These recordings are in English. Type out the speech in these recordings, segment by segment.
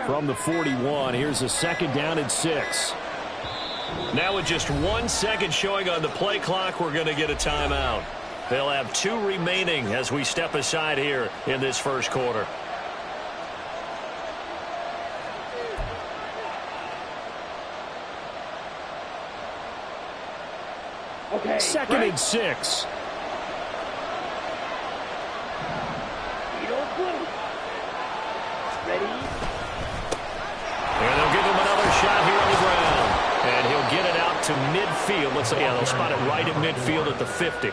from the 41. Here's a 2nd down and 6. Now with just 1 second showing on the play clock, we're going to get a timeout. They'll have 2 remaining as we step aside here in this first quarter. Okay, 2nd and 6. Ready? And they'll give him another shot here on the ground. And he'll get it out to midfield. Let's say, yeah, they'll spot it right at midfield at the 50.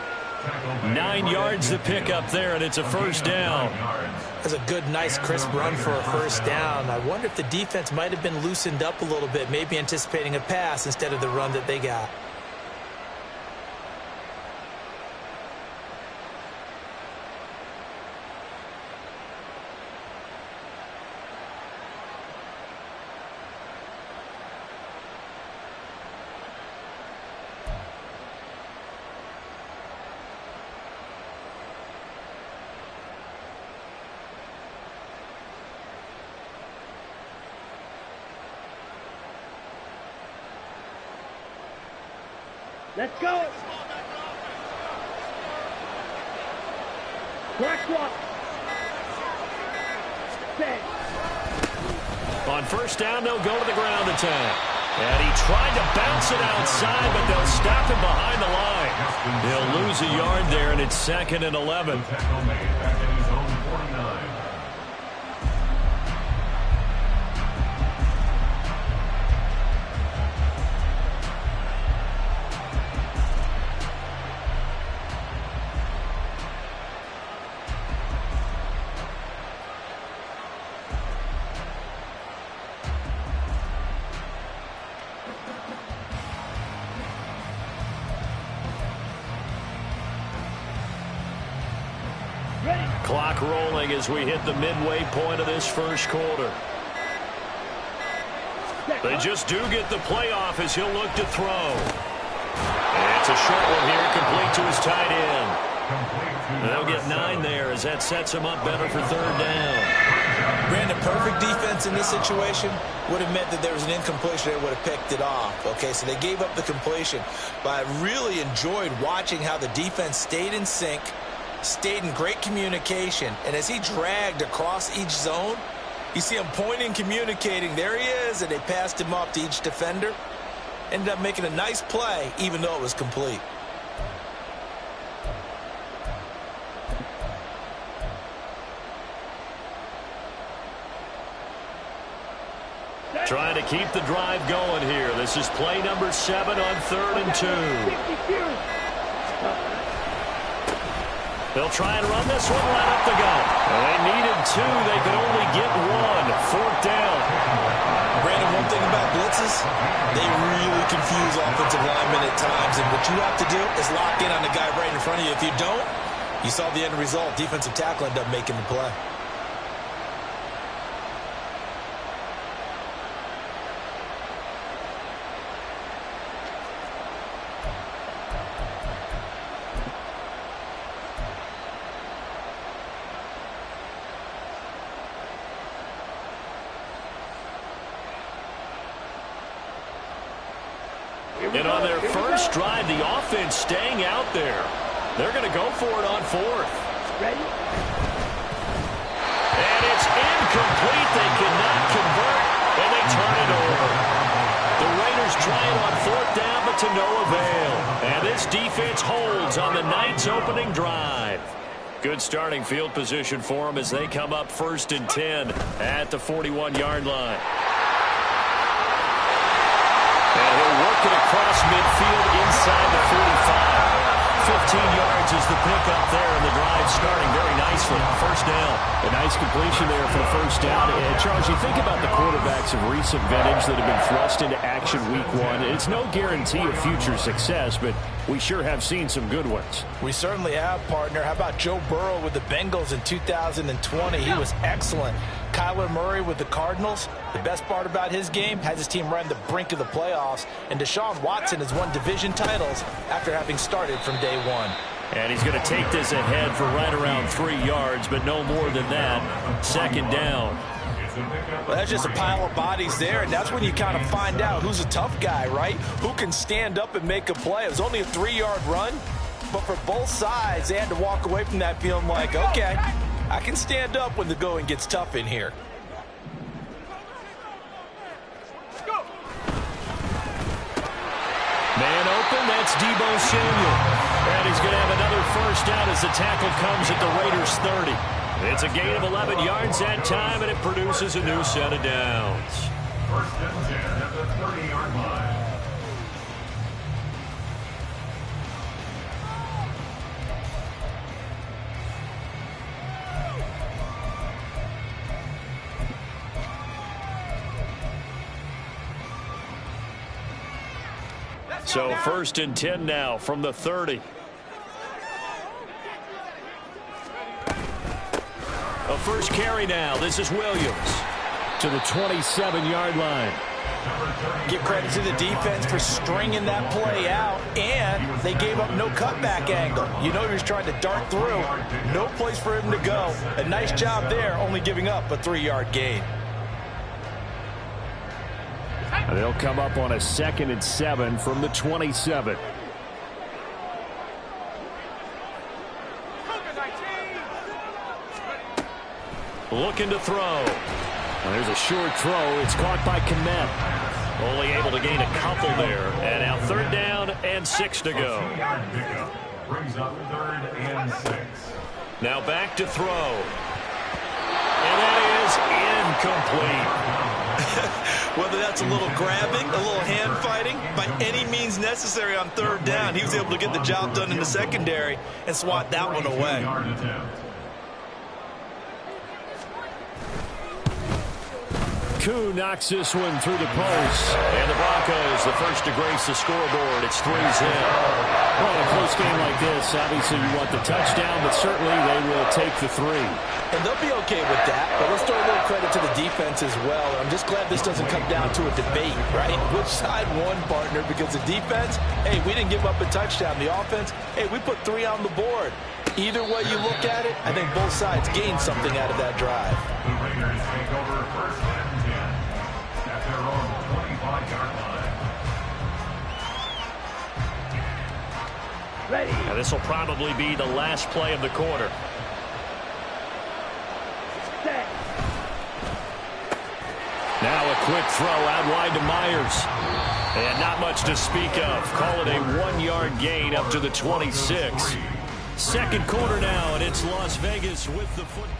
9 yards to pick up there, and it's a first down. That's a good, nice, crisp run for a first down. I wonder if the defense might have been loosened up a little bit, maybe anticipating a pass instead of the run that they got. Let's go. Black walk. Set. On first down, they'll go to the ground attack. And he tried to bounce it outside, but they'll stop him behind the line. He'll lose a yard there, and it's 2nd and 11. Clock rolling as we hit the midway point of this first quarter. They just do get the playoff as he'll look to throw. And it's a short one here, complete to his tight end. They'll get 9 there as that sets him up better for 3rd down. Brandon, perfect defense in this situation would have meant that there was an incompletion. They would have picked it off. Okay, so they gave up the completion. But I really enjoyed watching how the defense stayed in sync, stayed in great communication, and as he dragged across each zone, you see him pointing, communicating. There he is, and they passed him off to each defender. Ended up making a nice play, even though it was complete. Trying to keep the drive going here. This is play number 7 on 3rd and 2. They'll try and run this one right up the gut. They needed 2. They could only get 1. 4th down. Brandon, one thing about blitzes, they really confuse offensive linemen at times. And what you have to do is lock in on the guy right in front of you. If you don't, you saw the end result. Defensive tackle ended up making the play. And on their first drive, the offense staying out there. They're going to go for it on 4th. Ready? And it's incomplete. They cannot convert, and they turn it over. The Raiders try it on 4th down, but to no avail. And this defense holds on the night's opening drive. Good starting field position for them as they come up 1st and 10 at the 41-yard line. And he'll work it across midfield inside the 45. 15 yards is the pickup there, and the drive starting very nicely. First down. A nice completion there for the first down. And Charles, you think about the quarterbacks of recent vintage that have been thrust into action week 1. It's no guarantee of future success, but we sure have seen some good ones. We certainly have, partner. How about Joe Burrow with the Bengals in 2020? He was excellent. Kyler Murray with the Cardinals. The best part about his game has his team right on the brink of the playoffs. And Deshaun Watson has won division titles after having started from day 1. And he's going to take this ahead for right around 3 yards, but no more than that. Second down. Well, that's just a pile of bodies there, and that's when you kind of find out who's a tough guy, right? Who can stand up and make a play. It was only a 3-yard run, but for both sides, they had to walk away from that feeling like, okay, I can stand up when the going gets tough in here. Man open, that's Deebo Samuel. And he's going to have another first down as the tackle comes at the Raiders' 30. It's a gain of 11 yards that time, and it produces a new set of downs. First and 10 at the 30-yard line. So first and 10 now from the 30. A first carry now. This is Williams to the 27-yard line. Give credit to the defense for stringing that play out, and they gave up no cutback angle. You know he was trying to dart through. No place for him to go. A nice job there, only giving up a 3-yard gain. They'll come up on a 2nd and 7 from the 27. Looking to throw. Well, there's a short throw. It's caught by Kmet. Only able to gain a couple there. And now 3rd down and 6 to go. Brings up 3rd and 6. Now back to throw. And that is incomplete. Whether that's a little grabbing, a little hand fighting, by any means necessary on 3rd down, he was able to get the job done in the secondary and swat that one away. Koo knocks this one through the post. And the Broncos, the first to grace the scoreboard. It's 3-0. Well, in a close game like this, obviously you want the touchdown, but certainly they will take the 3. And they'll be okay with that, but let's throw a little credit to the defense as well. I'm just glad this doesn't come down to a debate, right? Which side won, partner? Because the defense, hey, we didn't give up a touchdown. The offense, hey, we put 3 on the board. Either way you look at it, I think both sides gained something out of that drive. The Raiders take over 1st and 10 at their own 25-yard line. Ready. Now this will probably be the last play of the quarter. Now a quick throw out wide to Myers. And not much to speak of. Call it a 1-yard gain up to the 26. 2nd quarter now, and it's Las Vegas with the football.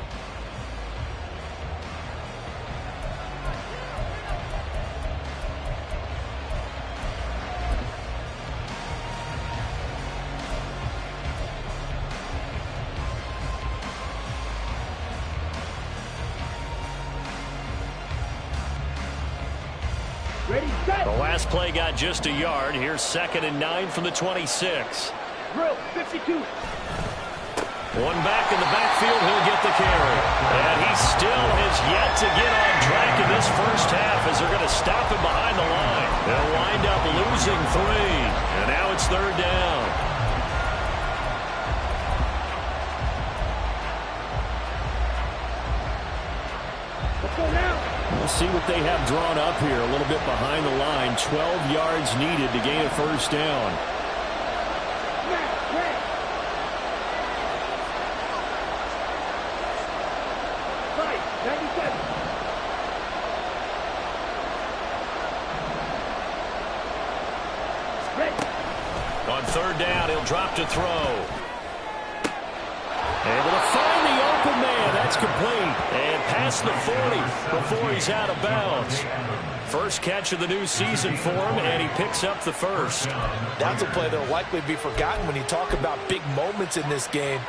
The last play got just a yard. Here's 2nd and 9 from the 26. Drill, 52. One back in the backfield, he'll get the carry. And he still has yet to get on track in this first half as they're going to stop him behind the line. They'll wind up losing 3. And now it's 3rd down. Let's go now. We'll see what they have drawn up here. A little bit behind the line. 12 yards needed to gain a first down. On 3rd down, he'll drop to throw. Able to find the open man. That's complete. And past the 40 before he's out of bounds. First catch of the new season for him, and he picks up the first. That's a play that will likely be forgotten when you talk about big moments in this game.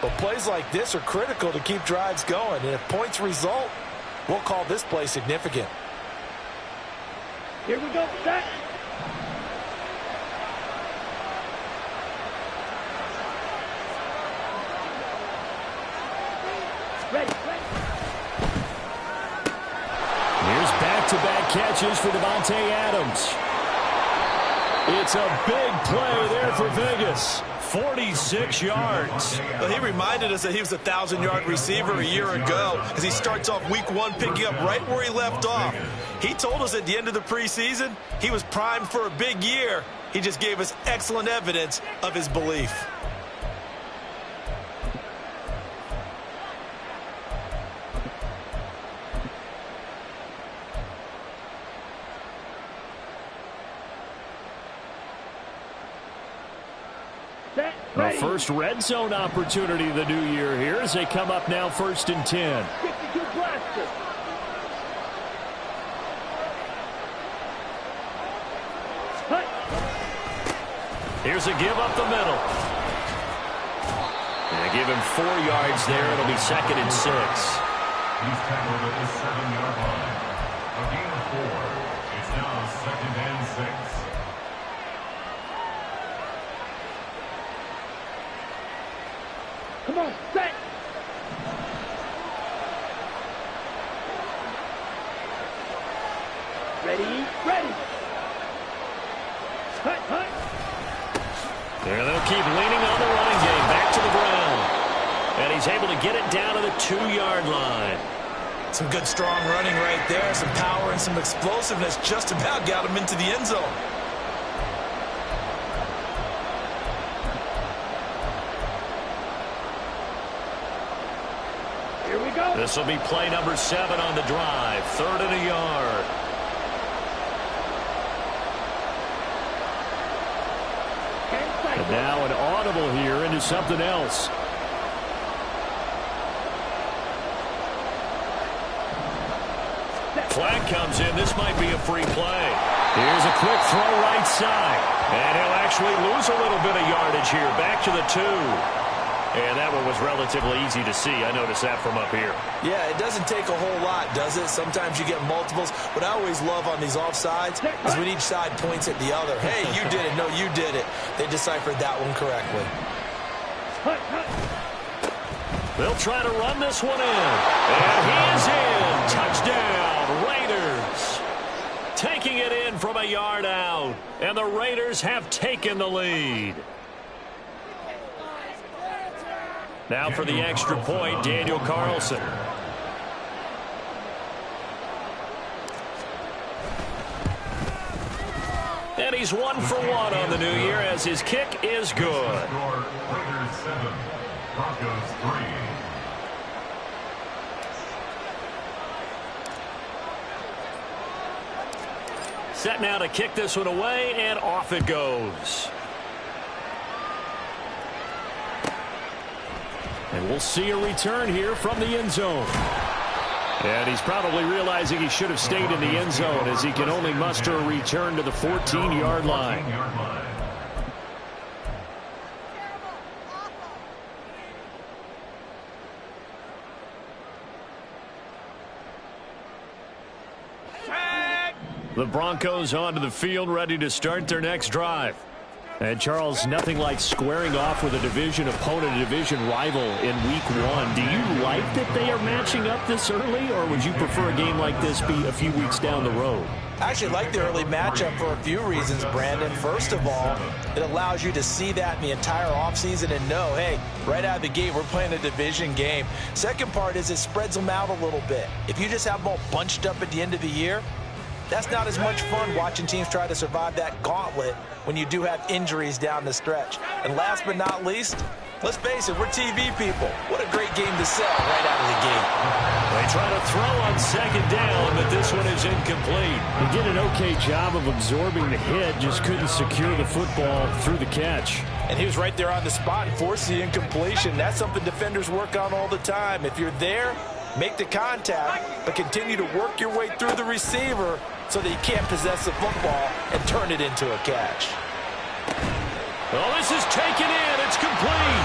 But plays like this are critical to keep drives going. And if points result, we'll call this play significant. Here we go. Set. Ready. Here's back-to-back catches for Davante Adams. It's a big play there for Vegas. 46 yards. Well, he reminded us that he was a 1,000-yard receiver a year ago as he starts off week 1 picking up right where he left off. He told us at the end of the preseason he was primed for a big year. He just gave us excellent evidence of his belief. The first red zone opportunity of the new year here as they come up now 1st and 10. 52 blaster. Here's a give up the middle. And they give him 4 yards there. It'll be 2nd and 6. He's tackled at the 7-yard line. A gain of 4. It's now 2nd and 6. Come on, set. Ready, ready. Hut, hut. There they'll keep leaning on the running game. Back to the ground. And he's able to get it down to the 2-yard line. Some good, strong running right there. Some power and some explosiveness just about got him into the end zone. Here we go. This will be play number 7 on the drive. 3rd and a yard. And now an audible here into something else. Flag comes in. This might be a free play. Here's a quick throw right side. And he'll actually lose a little bit of yardage here. Back to the 2. And that one was relatively easy to see. I noticed that from up here. Yeah, it doesn't take a whole lot, does it? Sometimes you get multiples. What I always love on these offsides is when each side points at the other. Hey, you did it. No, you did it. They deciphered that one correctly. They'll try to run this one in. And he is in. Touchdown, Raiders. Taking it in from a yard out. And the Raiders have taken the lead. Now for the extra point, Daniel Carlson. And he's 1 for 1 on the new year as his kick is good. Raiders 7, Broncos 3. Set now to kick this one away, and off it goes. And we'll see a return here from the end zone. And he's probably realizing he should have stayed in the end zone as he can only muster a return to the 14-yard line. The Broncos onto the field, ready to start their next drive. And, Charles, nothing like squaring off with a division opponent, a division rival in Week 1. Do you like that they are matching up this early, or would you prefer a game like this be a few weeks down the road? I actually like the early matchup for a few reasons, Brandon. First of all, it allows you to see that in the entire offseason and know, hey, right out of the gate, we're playing a division game. Second part is it spreads them out a little bit. If you just have them all bunched up at the end of the year, that's not as much fun watching teams try to survive that gauntlet when you do have injuries down the stretch. And last but not least, let's face it, we're TV people. What a great game to sell right out of the gate. They try to throw on 2nd down, but this one is incomplete. He did an okay job of absorbing the hit, just couldn't secure the football through the catch. And he was right there on the spot and forced the incompletion. That's something defenders work on all the time. If you're there, make the contact, but continue to work your way through the receiver so that you can't possess the football and turn it into a catch. Well, this is taken in. It's complete.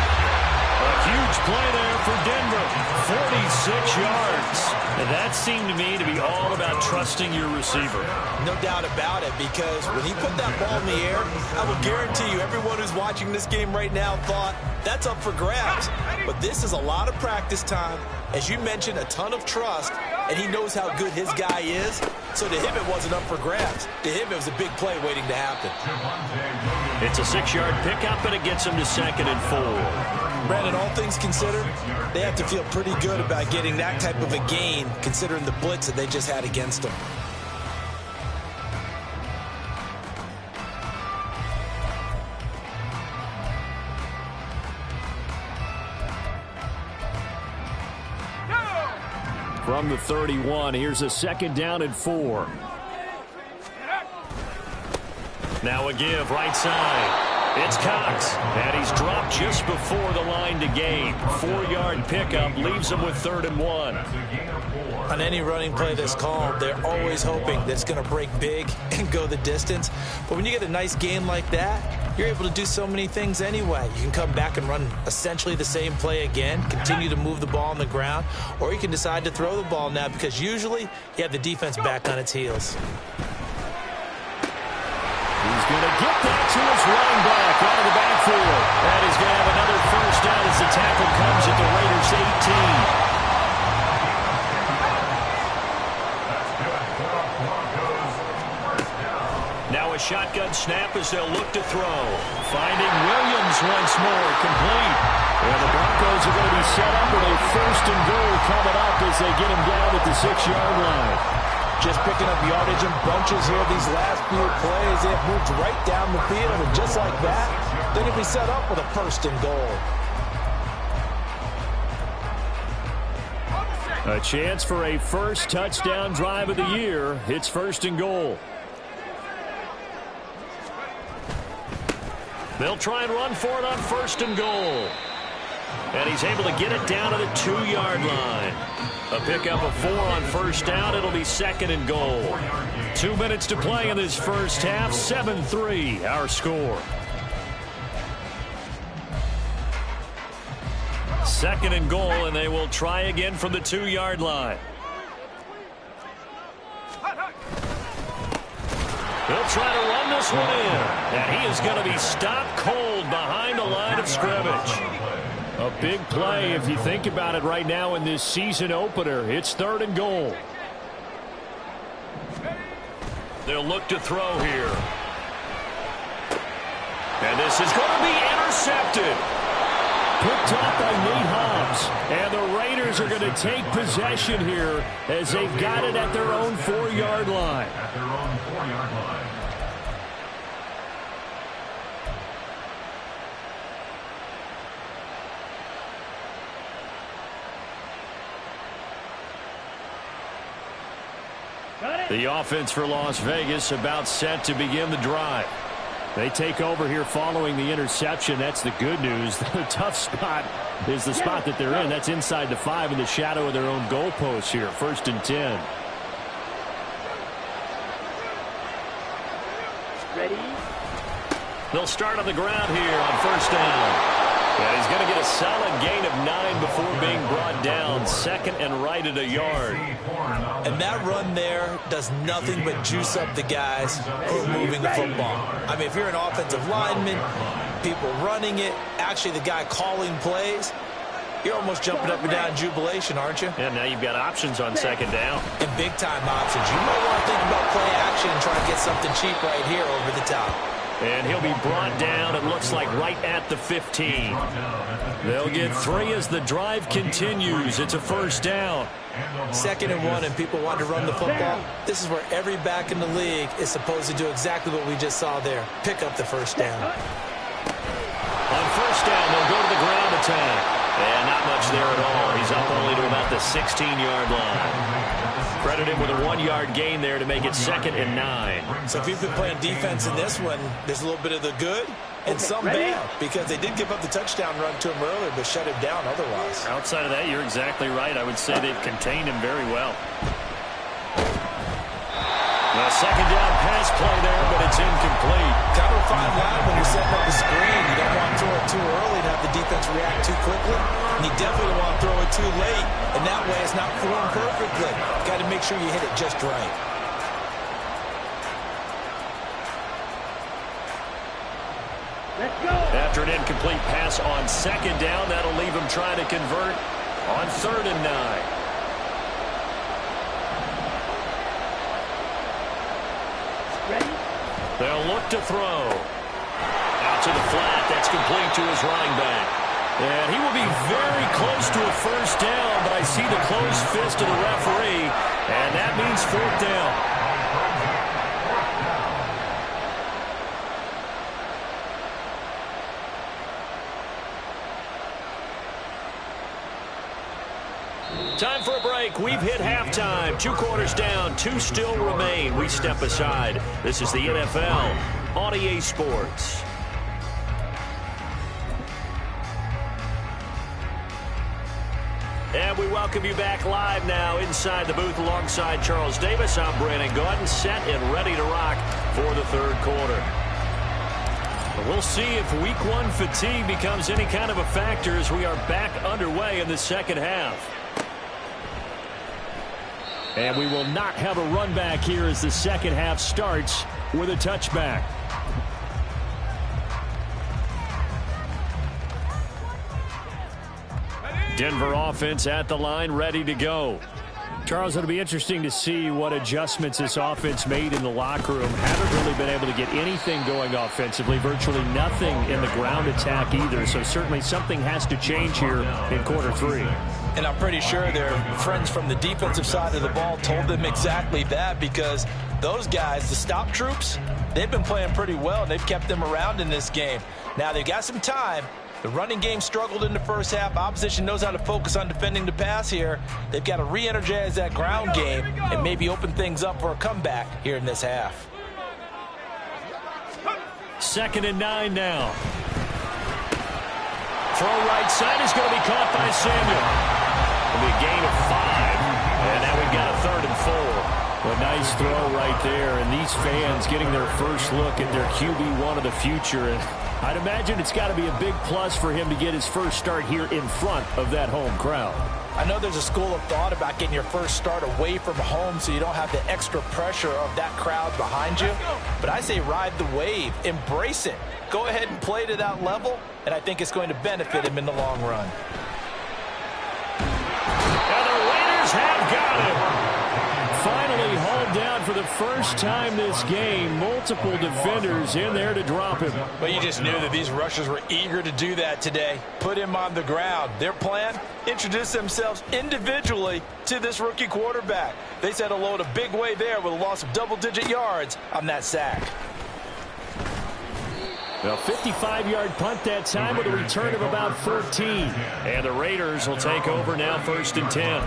A huge play there for Denver. 46 yards. And that seemed to me to be all about trusting your receiver. No doubt about it, because when he put that ball in the air, I will guarantee you everyone who's watching this game right now thought that's up for grabs. But this is a lot of practice time. As you mentioned, a ton of trust, and he knows how good his guy is. So to him, it wasn't up for grabs. To him, it was a big play waiting to happen. It's a 6-yard pickup, and it gets him to 2nd and 4. Brandon, all things considered, they have to feel pretty good about getting that type of a gain, considering the blitz that they just had against them. From the 31, here's a 2nd down and 4. Now a give, right side. It's Cox, and he's dropped just before the line to gain. 4-yard pickup leaves him with 3rd and 1. On any running play that's called, they're always hoping that it's going to break big and go the distance. But when you get a nice gain like that, you're able to do so many things anyway. You can come back and run essentially the same play again, continue to move the ball on the ground, or you can decide to throw the ball now because usually you have the defense back on its heels. He's going to get that to his running back out of the backfield. And he's going to have another first down as the tackle comes at the Raiders' 18. Now a shotgun snap as they'll look to throw. Finding Williams once more, complete. And the Broncos are going to be set up with a 1st and goal coming up as they get him down at the 6-yard line. Just picking up yardage in bunches here these last few plays. They have moved right down the field, and just like that, they're going to be set up with a 1st and goal. A chance for a first touchdown drive of the year. It's 1st and goal. They'll try and run for it on 1st and goal. And he's able to get it down to the 2-yard line. A pickup of 4 on 1st down. It'll be 2nd and goal. 2 minutes to play in this first half. 7-3 our score. 2nd and goal, and they will try again from the 2-yard line. They'll try to run this one in. And he is going to be stopped cold behind the line of scrimmage. A big play if you think about it right now in this season opener. It's 3rd and goal. They'll look to throw here. And this is going to be intercepted. Picked off by Nate Hobbs. And the Raiders are going to take possession here as they've got it at their own 4-yard line. At their own 4-yard line. The offense for Las Vegas about set to begin the drive. They take over here following the interception. That's the good news. The tough spot is the spot that they're in. That's inside the 5 in the shadow of their own goalpost here. 1st and 10. Ready? They'll start on the ground here on 1st down. And he's going to get a solid gain of 9 before being brought down. 2nd and right at a yard. And that run there does nothing but juice up the guys who are moving the football. I mean, if you're an offensive lineman, people running it, actually the guy calling plays, you're almost jumping up and down in jubilation, aren't you? And now you've got options on 2nd down. And big-time options. You might want to think about play action and try to get something cheap right here over the top. And he'll be brought down, it looks like, right at the 15. They'll get 3 as the drive continues. It's a 1st down. 2nd and 1, and people want to run the football. This is where every back in the league is supposed to do exactly what we just saw there. Pick up the 1st down. On 1st down, they'll go to the ground attack. And not much there at all. He's up only to about the 16-yard line. Credit him with a 1-yard gain there to make it 2nd and 9. So if you've been playing defense in this one, there's a little bit of the good and some bad, because they did give up the touchdown run to him earlier, but shut him down otherwise. Outside of that, you're exactly right. I would say they've contained him very well. A second down pass play there, but it's incomplete. Kind of a fine line when you're setting up the screen. You don't want to throw it too early and have the defense react too quickly. And you definitely don't want to throw it too late. And that way it's not formed perfectly. Got to make sure you hit it just right. Let's go. After an incomplete pass on second down, that'll leave him trying to convert on 3rd and 9. They'll look to throw. Out to the flat. That's complete to his running back. And he will be very close to a first down, but I see the closed fist of the referee, and that means 4th down. Time for a break. We've hit halftime. 2 quarters down. 2 still remain. We step aside. This is the NFL on EA Sports. And we welcome you back live now inside the booth alongside Charles Davis. I'm Brandon Gaudin, set and ready to rock for the 3rd quarter. We'll see if Week 1 fatigue becomes any kind of a factor as we are back underway in the second half. And we will not have a run back here as the second half starts with a touchback. Denver offense at the line, ready to go. Charles, it'll be interesting to see what adjustments this offense made in the locker room. Haven't really been able to get anything going offensively, virtually nothing in the ground attack either. So certainly something has to change here in quarter 3. And I'm pretty sure their friends from the defensive side of the ball told them exactly that, because those guys, the stop troops, they've been playing pretty well, and they've kept them around in this game. Now, they've got some time. The running game struggled in the first half. Opposition knows how to focus on defending the pass here. They've got to re-energize that ground game and maybe open things up for a comeback here in this half. 2nd and 9 now. Throw right side is going to be caught by Samuel. It'll be a gain of 5. And now we've got a 3rd and 4. A nice throw right there. And these fans getting their first look at their QB1 of the future. And I'd imagine it's got to be a big plus for him to get his first start here in front of that home crowd. I know there's a school of thought about getting your first start away from home so you don't have the extra pressure of that crowd behind you. But I say ride the wave. Embrace it. Go ahead and play to that level, and I think it's going to benefit him in the long run. And the Raiders have got him. Finally hauled down for the first time this game. Multiple defenders in there to drop him. But you just knew that these rushers were eager to do that today. Put him on the ground. Their plan? Introduce themselves individually to this rookie quarterback. They set a load a big way there with a loss of double-digit yards on that sack. A 55-yard punt that time with a return of about 14. And the Raiders will take over now, 1st and 10.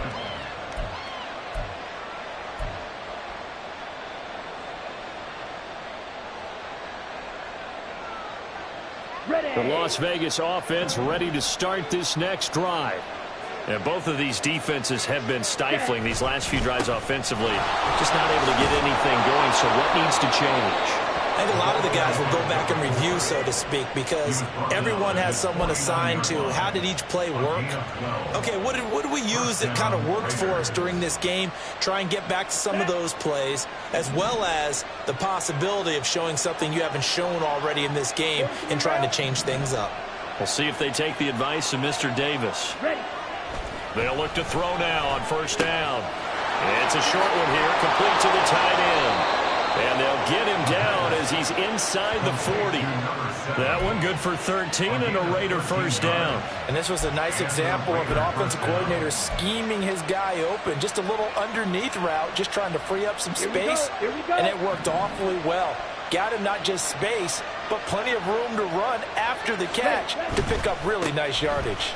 The Las Vegas offense ready to start this next drive. And both of these defenses have been stifling these last few drives offensively. Just not able to get anything going, so what needs to change? I think a lot of the guys will go back and review, so to speak, because everyone has someone assigned to how did each play work. Okay, what did we use that kind of worked for us during this game? Try and get back to some of those plays, as well as the possibility of showing something you haven't shown already in this game and trying to change things up. We'll see if they take the advice of Mr. Davis. They'll look to throw now on 1st down. It's a short one here, complete to the tight end. And they'll get him down as he's inside the 40. That one good for 13 and a Raider first down. And this was a nice example of an offensive coordinator scheming his guy open. Just a little underneath route, just trying to free up some space. And it worked awfully well. Got him not just space, but plenty of room to run after the catch to pick up really nice yardage.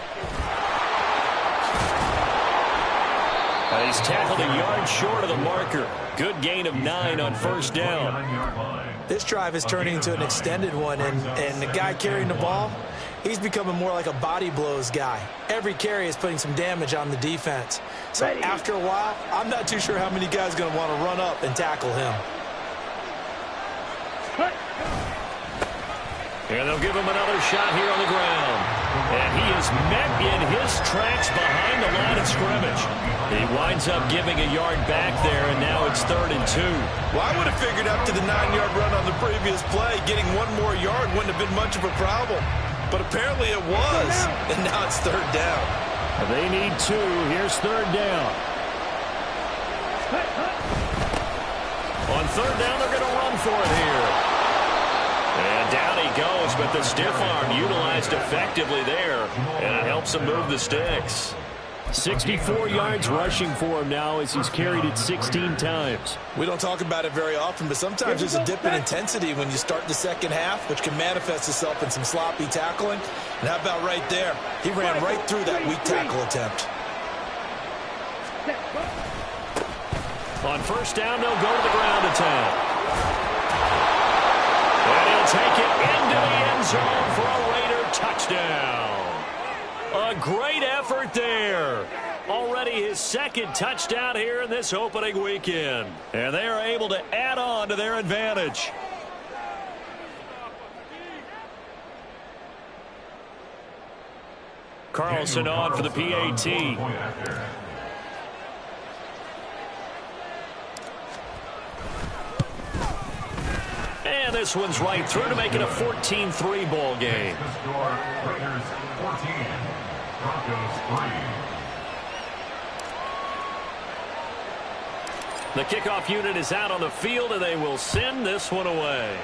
He's tackled a yard short of the marker. Good gain of 9 on 1st down. This drive is turning into an extended one, and the guy carrying the ball, he's becoming more like a body blows guy. Every carry is putting some damage on the defense. So after a while, I'm not too sure how many guys are going to want to run up and tackle him. And they'll give him another shot here on the ground. And he is met in his tracks behind the line of scrimmage. He winds up giving a yard back there, and now it's 3rd and 2. Well, I would have figured up to the 9-yard run on the previous play. Getting one more yard wouldn't have been much of a problem. But apparently it was. And now it's 3rd down. They need 2. Here's 3rd down. On 3rd down, they're going to run for it here. And down he goes, but the stiff arm utilized effectively there, and it helps him move the sticks. 64 yards rushing for him now as he's carried it 16 times. We don't talk about it very often, but sometimes there's a dip in intensity when you start the second half, which can manifest itself in some sloppy tackling. And how about right there? He ran right through that weak tackle attempt. On 1st down, they'll go to the ground attack. And he'll take it into the end zone for a Raider touchdown. A great effort there. Already his 2nd touchdown here in this opening weekend. And they are able to add on to their advantage. Carlson on for the PAT. And this one's right through to make it a 14-3 ball game. The score, Raiders 14, Broncos 3. The kickoff unit is out on the field, and they will send this one away.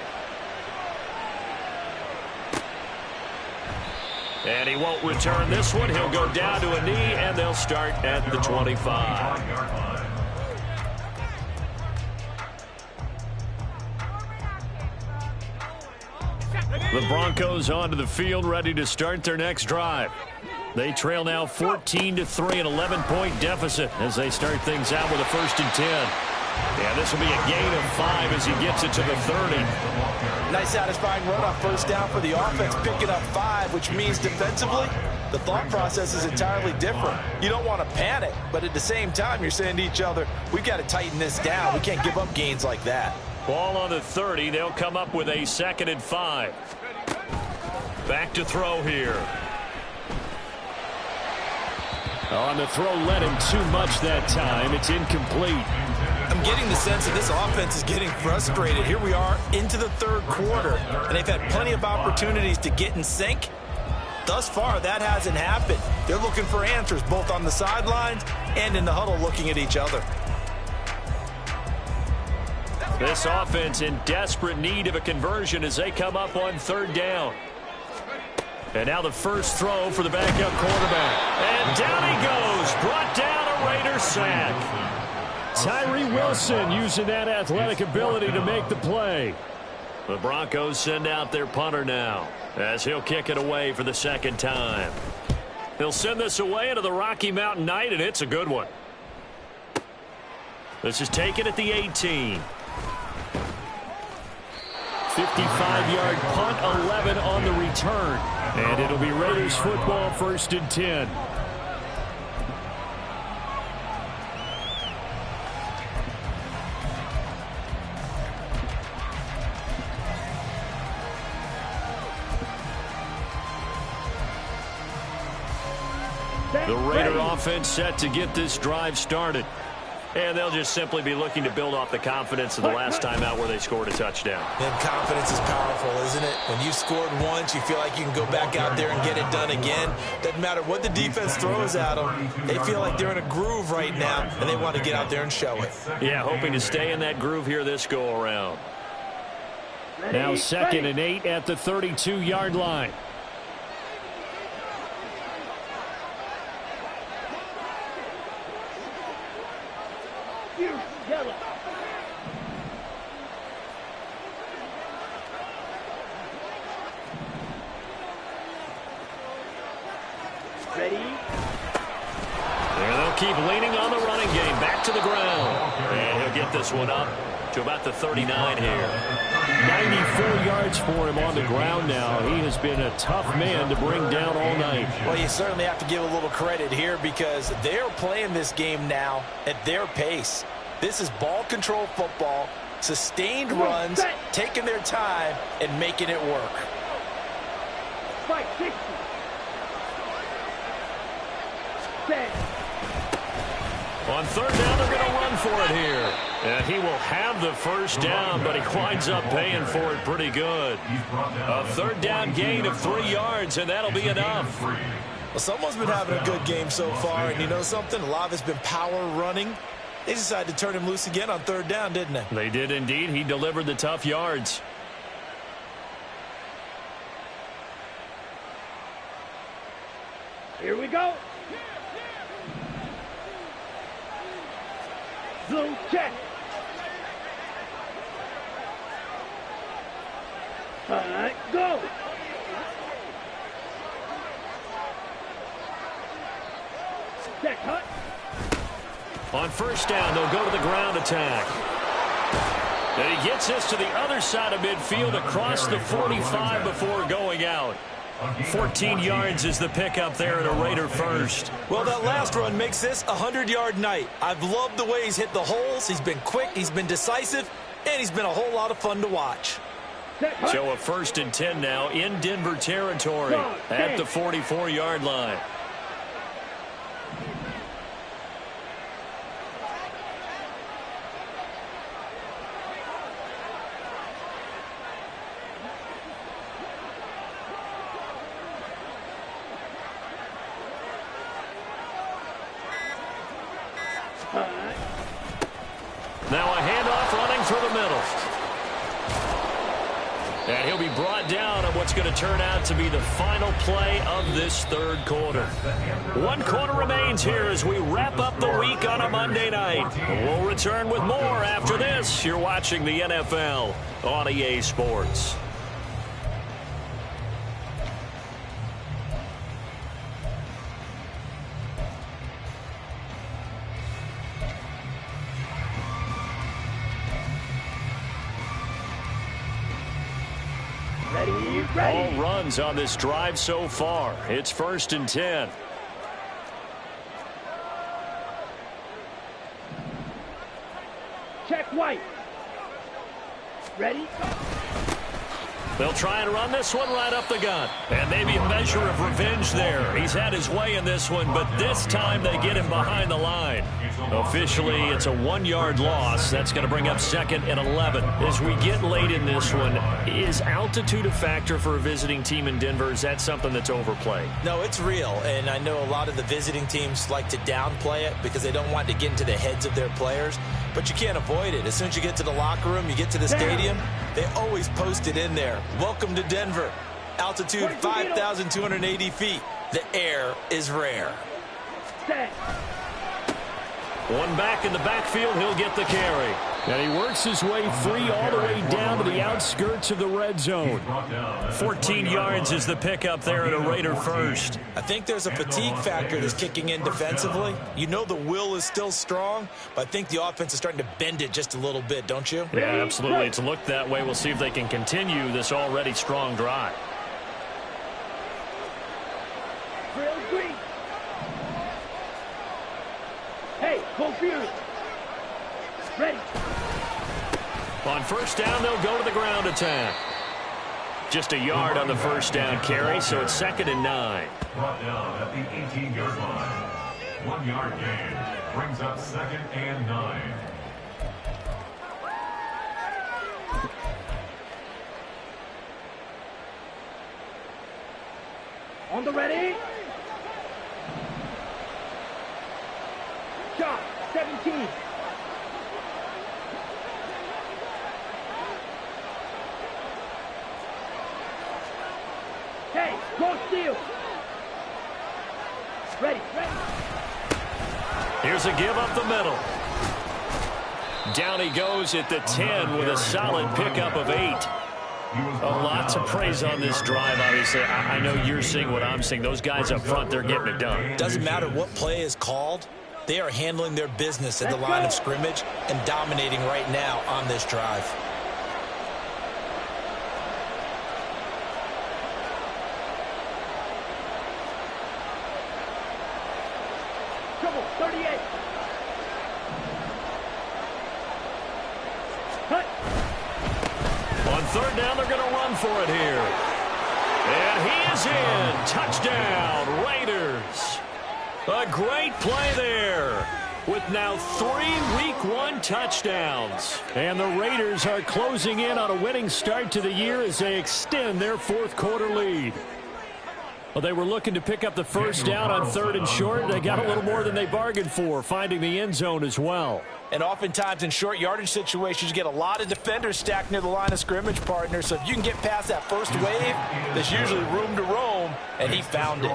And he won't return this one. He'll go down to a knee, and they'll start at the 25. The Broncos onto the field, ready to start their next drive. They trail now 14-3, an 11-point deficit as they start things out with a 1st and 10. And this will be a gain of 5 as he gets it to the 30. Nice satisfying run on 1st down for the offense, picking up 5, which means defensively, the thought process is entirely different. You don't want to panic, but at the same time, you're saying to each other, we've got to tighten this down. We can't give up gains like that. Ball on the 30. They'll come up with a 2nd and 5. Back to throw here. On the throw, led him too much that time. It's incomplete. I'm getting the sense that this offense is getting frustrated. Here we are into the 3rd quarter, and they've had plenty of opportunities to get in sync. Thus far, that hasn't happened. They're looking for answers both on the sidelines and in the huddle looking at each other. This offense in desperate need of a conversion as they come up on 3rd down. And now the first throw for the backup quarterback. And down he goes. Brought down a Raider sack. Tyree Wilson using that athletic ability to make the play. The Broncos send out their punter now as he'll kick it away for the 2nd time. He'll send this away into the Rocky Mountain Night, and it's a good one. This is taken at the 18. 55-yard punt, 11 on the return. And it'll be Raiders football, 1st and 10. The Raider offense set to get this drive started. And they'll just simply be looking to build off the confidence of the last time out where they scored a touchdown. And confidence is powerful, isn't it? When you've scored once, you feel like you can go back out there and get it done again. Doesn't matter what the defense throws at them. They feel like they're in a groove right now, and they want to get out there and show it. Yeah, hoping to stay in that groove here this go-around. Now 2nd and 8 at the 32-yard line. Ready? And they'll keep leaning on the running game. Back to the ground. And he'll get this one up to about the 39 here. 94 yards for him on the ground now. He has been a tough man to bring down all night. Well, you certainly have to give a little credit here because they're playing this game now at their pace. This is ball control football, Sustained runs, taking their time, and making it work. Fight 60. Set. On third down, they're going to run for it here. And he will have the first down, but he winds up paying for it pretty good. A third down gain of 3 yards, and that'll be enough. Well, someone's been having a good game so far, and you know something? A lot of it's been power running. They decided to turn him loose again on third down, didn't they? They did indeed. He delivered the tough yards. Here we go. Zoom check. All right, go. Check, hut. On first down, they'll go to the ground attack. And he gets this to the other side of midfield across the 45 before going out. 14 yards is the pickup there at a Raider first. Well, that last run makes this a 100-yard night. I've loved the way he's hit the holes. He's been quick, he's been decisive, and he's been a whole lot of fun to watch. So a 1st and 10 now in Denver territory at the 44-yard line. Now a handoff running through the middle. And he'll be brought down on what's going to turn out to be the final play of this third quarter. 1 quarter remains here as we wrap up the week on a Monday night. We'll return with more after this. You're watching the NFL on EA Sports. All runs on this drive so far. It's 1st and 10. Check White. Ready? They'll try and run this one right up the gut. And maybe a measure of revenge there. He's had his way in this one, but this time they get him behind the line. Officially, it's a 1-yard loss. That's going to bring up 2nd and 11. As we get late in this one, is altitude a factor for a visiting team in Denver? Is that something that's overplayed? No, it's real, and I know a lot of the visiting teams like to downplay it because they don't want to get into the heads of their players, but you can't avoid it. As soon as you get to the locker room, you get to the stadium, they always post it in there. Welcome to Denver. Altitude 5,280 feet. The air is rare. Set. One back in the backfield, he'll get the carry. And he works his way free all the way down to the outskirts of the red zone. 14 yards is the pickup there at a Raider first. I think there's a fatigue factor that's kicking in defensively. You know the will is still strong, but I think the offense is starting to bend it just a little bit, don't you? Yeah, absolutely. It's looked that way. We'll see if they can continue this already strong drive. Real green. Hey, go Fury. Ready. On first down, they'll go to the ground attack. Just a yard on the first down carry, so it's 2nd and 9. Brought down at the 18-yard line. 1-yard gain brings up 2nd and 9. On the ready. Shot 17. Hey, go steal. Ready, ready. Here's a give up the middle. Down he goes at the 10 with a solid pickup of 8. A lot to praise on this drive, obviously. I know you're seeing what I'm seeing. Those guys up front, they're getting it done. Doesn't matter what play is called. They are handling their business at the line of scrimmage and dominating right now on this drive. Trouble, 38. Cut. third down, they're going to run for it here. And he is in. Touchdown, Raiders. A great play there with now 3 Week 1 touchdowns. And the Raiders are closing in on a winning start to the year as they extend their fourth-quarter lead. Well, they were looking to pick up the first down on 3rd and short. They got a little more than they bargained for, finding the end zone as well. And oftentimes in short yardage situations, you get a lot of defenders stacked near the line of scrimmage, partner. So if you can get past that first wave, there's usually room to roam, and he found it.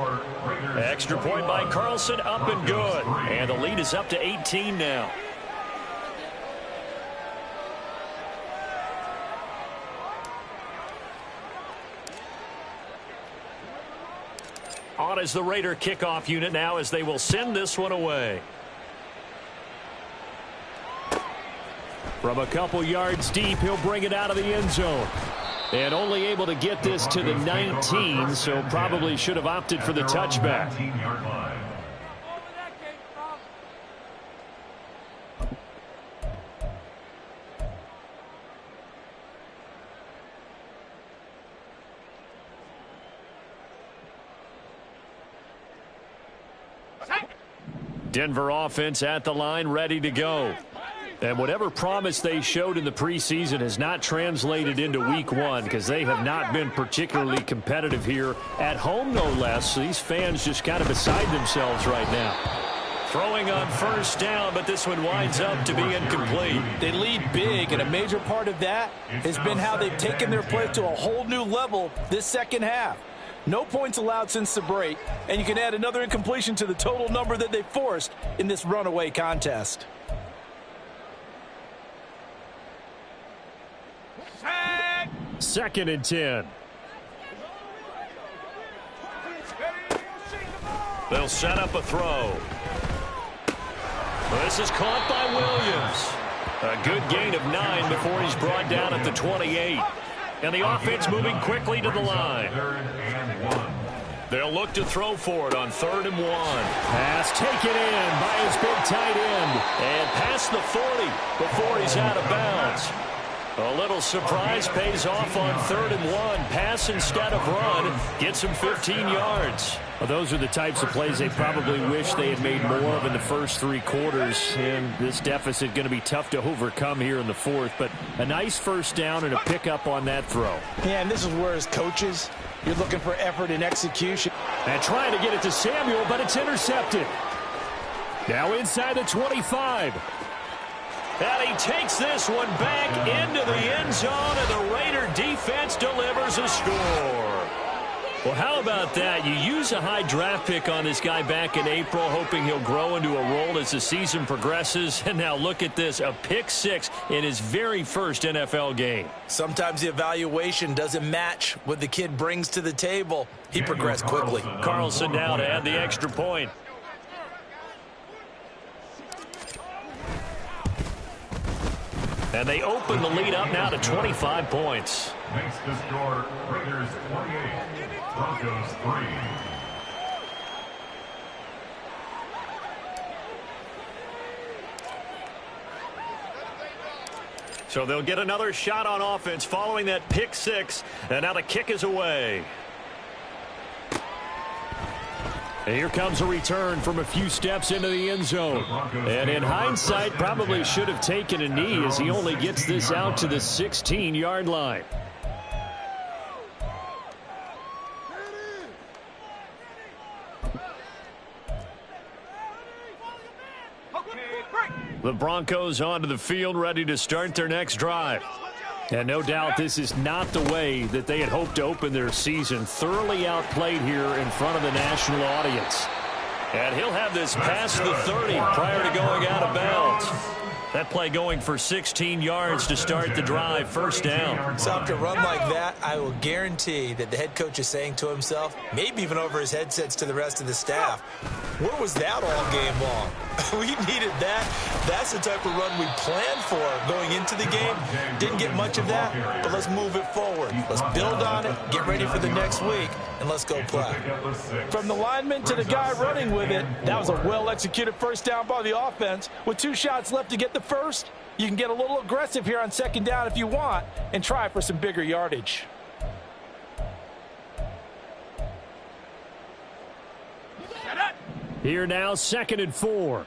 Extra point by Carlson, up and good. And the lead is up to 18 now. On is the Raider kickoff unit now as they will send this one away. From a couple yards deep, he'll bring it out of the end zone. And only able to get this to the 19, so probably should have opted for the touchback. 19-yard line. Denver offense at the line, ready to go. And whatever promise they showed in the preseason has not translated into Week 1 because they have not been particularly competitive here at home, no less. So these fans just kind of beside themselves right now. Throwing on first down, but this one winds up to be incomplete. They lead big, and a major part of that has been how they've taken their play to a whole new level this second half. No points allowed since the break, and you can add another incompletion to the total number that they forced in this runaway contest. Second and 10. They'll set up a throw. This is caught by Williams. A good gain of 9 before he's brought down at the 28. And the offense moving quickly to the line. 3rd and 1. They'll look to throw for it on 3rd and 1. Pass taken in by his big tight end. And past the 40 before he's out of bounds. A little surprise pays off on 3rd and 1. Pass instead of run. Gets him 15 yards. Well, those are the types of plays they probably wish they had made more of in the first 3 quarters. And this deficit going to be tough to overcome here in the 4th. But a nice first down and a pickup on that throw. Yeah, and this is where as coaches, you're looking for effort and execution. And trying to get it to Samuel, but it's intercepted. Now inside the 25. And he takes this one back into the end zone, and the Raider defense delivers a score. Well, how about that? You use a high draft pick on this guy back in April, hoping he'll grow into a role as the season progresses. And now look at this, a pick 6 in his very first NFL game. Sometimes the evaluation doesn't match what the kid brings to the table. He progressed quickly. Carlson now to add the extra point. And they open the lead up now to 25 points. Makes the score Raiders 28, Broncos 3. So they'll get another shot on offense following that pick 6. And now the kick is away. And here comes a return from a few steps into the end zone. And in hindsight, probably should have taken a knee as he only gets this out to the 16-yard line. The Broncos onto the field, ready to start their next drive. And no doubt this is not the way that they had hoped to open their season. Thoroughly outplayed here in front of the national audience. And he'll have this past the 30 prior to going out of bounds. That play going for 16 yards to start the drive, first down. So after a run like that, I will guarantee that the head coach is saying to himself, maybe even over his headsets to the rest of the staff, Where was that all game long? We needed that. That's the type of run we planned for going into the game. Didn't get much of that, but let's move it forward. Let's build on it, get ready for the next week, and let's go play. From the lineman to the guy running with it, that was a well-executed first down by the offense. With 2 shots left to get the first, you can get a little aggressive here on second down if you want and try for some bigger yardage. Here now, 2nd and 4.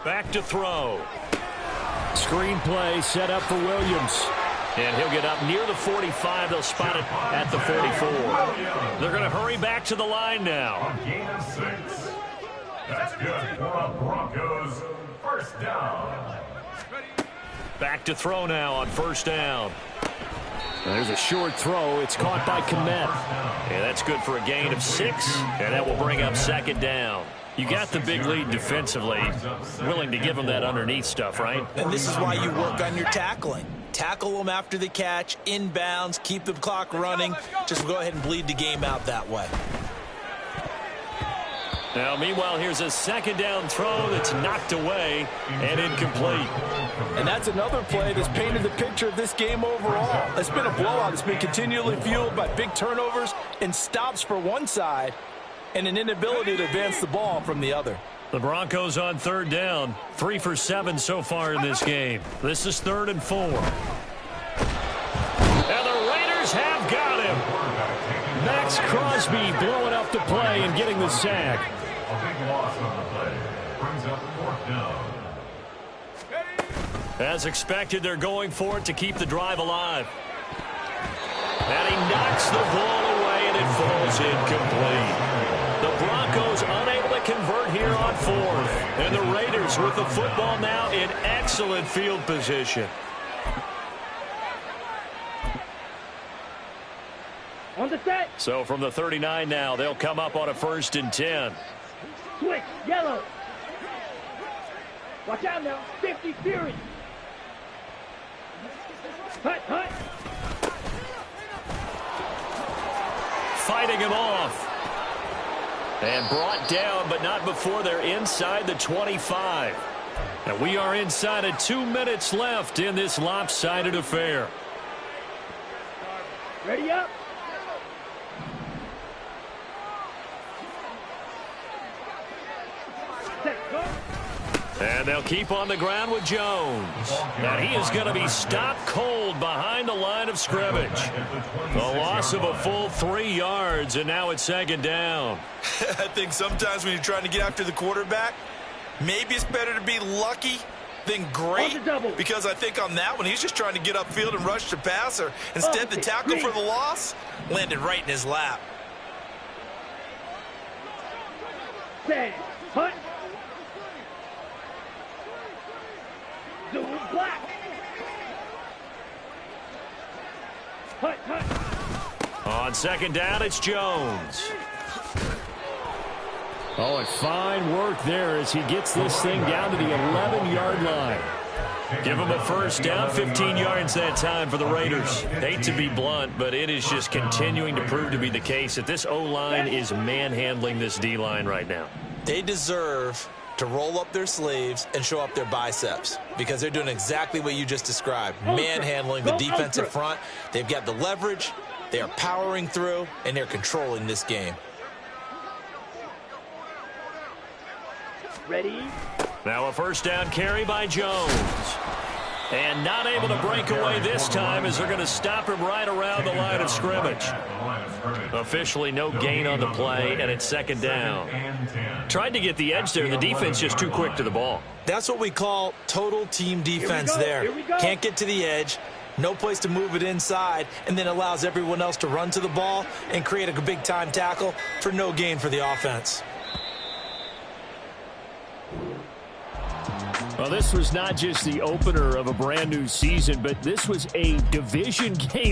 Back to throw. Screen play set up for Williams. And he'll get up near the 45. They'll spot it at the 44. They're going to hurry back to the line now. Gain of 6. That's good for a Broncos first down. Back to throw now on first down. There's a short throw. It's caught by Kmet. Yeah, that's good for a gain of 6, and that will bring up second down. You got the big lead defensively. Willing to give them that underneath stuff, right? And this is why you work on your tackling. Tackle them after the catch, inbounds, keep the clock running. Just go ahead and bleed the game out that way. Now, meanwhile, here's a second down throw that's knocked away and incomplete. And that's another play that's painted the picture of this game overall. It's been a blowout. It's been continually fueled by big turnovers and stops for one side and an inability to advance the ball from the other. The Broncos on third down, 3 for 7 so far in this game. This is 3rd and 4. And the Raiders have got him. Max Crosby blowing up the play and getting the sack. A big loss on the play. Brings up 4th down. As expected, they're going for it to keep the drive alive. And he knocks the ball away, and it falls incomplete. The Broncos unable to convert here on 4th. And the Raiders with the football now in excellent field position. On the set. So from the 39 now, they'll come up on a 1st and 10. Switch. Yellow. Watch out now. 50 Fury. Hut, hut. Fighting him off. And brought down, but not before they're inside the 25. And we are inside of 2 minutes left in this lopsided affair. Ready up. Set, go. And they'll keep on the ground with Jones. And he is going to be stopped cold behind the line of scrimmage. The loss of a full 3 yards, and now it's 2nd down. I think sometimes when you're trying to get after the quarterback, maybe it's better to be lucky than great. Because I think on that one, he's just trying to get upfield and rush the passer. Instead, the tackle for the loss landed right in his lap. Set. Hut. Zoom black. Hut, hut. On 2nd down, it's Jones. Oh, and fine work there as he gets this thing down to the 11-yard line. Give him a 1st down, 15 yards that time for the Raiders. Hate to be blunt, but it is just continuing to prove to be the case that this O-line is manhandling this D-line right now. They deserve to roll up their sleeves and show up their biceps because they're doing exactly what you just described. Manhandling the defensive front. They've got the leverage. They are powering through, and they're controlling this game. Ready. Now a 1st down carry by Jones. And not able to break away this time as they're going to stop him right around the line of scrimmage. Officially no gain on the play, and it's 2nd down. Tried to get the edge there. The defense just too quick to the ball. That's what we call total team defense there. Can't get to the edge, no place to move it inside, and then allows everyone else to run to the ball and create a big-time tackle for no gain for the offense. Well, this was not just the opener of a brand new season, but this was a division game.